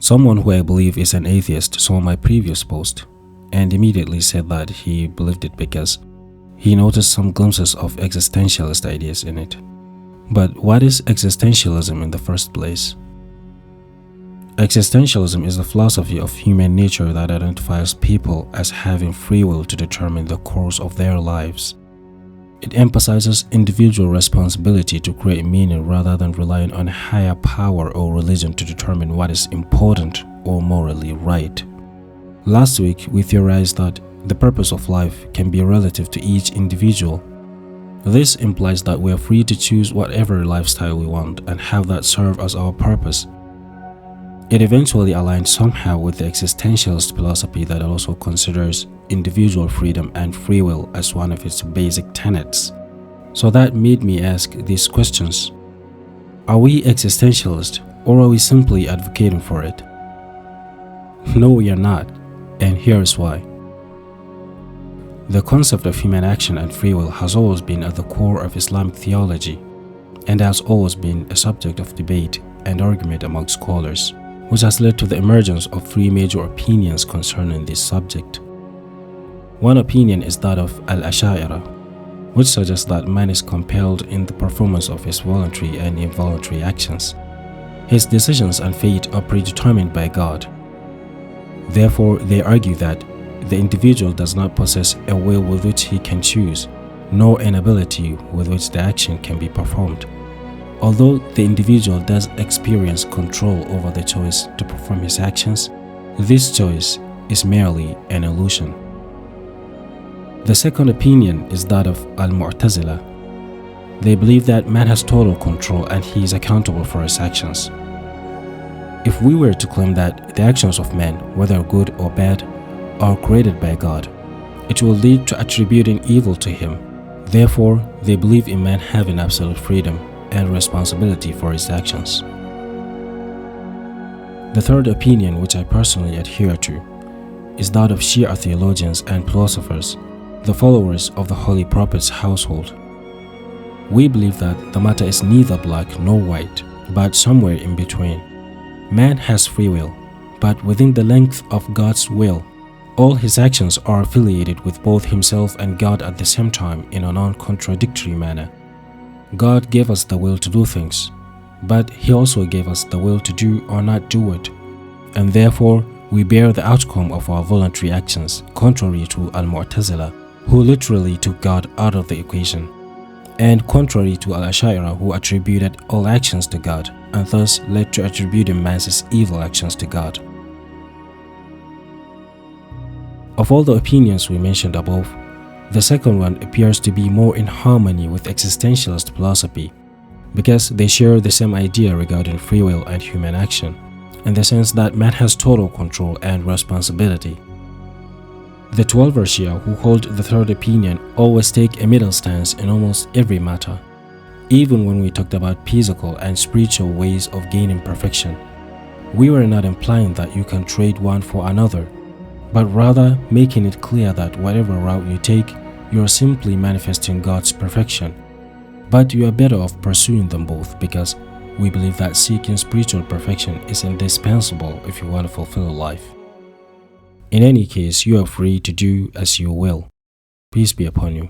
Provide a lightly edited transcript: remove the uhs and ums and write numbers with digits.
Someone who I believe is an atheist saw my previous post and immediately said that he believed it because he noticed some glimpses of existentialist ideas in it. But what is existentialism in the first place? Existentialism is the philosophy of human nature that identifies people as having free will to determine the course of their lives. It emphasizes individual responsibility to create meaning rather than relying on higher power or religion to determine what is important or morally right. Last week, we theorized that the purpose of life can be relative to each individual. This implies that we are free to choose whatever lifestyle we want and have that serve as our purpose. It eventually aligned somehow with the existentialist philosophy that also considers individual freedom and free will as one of its basic tenets. So that made me ask these questions. Are we existentialist, or are we simply advocating for it? No, we are not, and here's why. The concept of human action and free will has always been at the core of Islamic theology, and has always been a subject of debate and argument among scholars, which has led to the emergence of three major opinions concerning this subject. One opinion is that of Al-Ash'ari, which suggests that man is compelled in the performance of his voluntary and involuntary actions. His decisions and fate are predetermined by God. Therefore, they argue that the individual does not possess a will with which he can choose, nor an ability with which the action can be performed. Although the individual does experience control over the choice to perform his actions, this choice is merely an illusion. The second opinion is that of Al-Mu'tazila. They believe that man has total control and he is accountable for his actions. If we were to claim that the actions of man, whether good or bad, are created by God, it will lead to attributing evil to him. Therefore, they believe in man having absolute freedom and responsibility for his actions. The third opinion, which I personally adhere to, is that of Shia theologians and philosophers, the followers of the Holy Prophet's household. We believe that the matter is neither black nor white, but somewhere in between. Man has free will, but within the length of God's will, all his actions are affiliated with both himself and God at the same time in a non-contradictory manner. God gave us the will to do things, but he also gave us the will to do or not do it, and therefore we bear the outcome of our voluntary actions, contrary to Al-Mu'tazila, who literally took God out of the equation, and contrary to Al-Ash'ari, who attributed all actions to God and thus led to attributing man's evil actions to God. Of all the opinions we mentioned above, the second one appears to be more in harmony with existentialist philosophy because they share the same idea regarding free will and human action, in the sense that man has total control and responsibility. The 12er Shia who hold the third opinion always take a middle stance in almost every matter, even when we talked about physical and spiritual ways of gaining perfection. We were not implying that you can trade one for another, but rather making it clear that whatever route you take, you are simply manifesting God's perfection. But you are better off pursuing them both because we believe that seeking spiritual perfection is indispensable if you want to fulfill life. In any case, you are free to do as you will. Peace be upon you.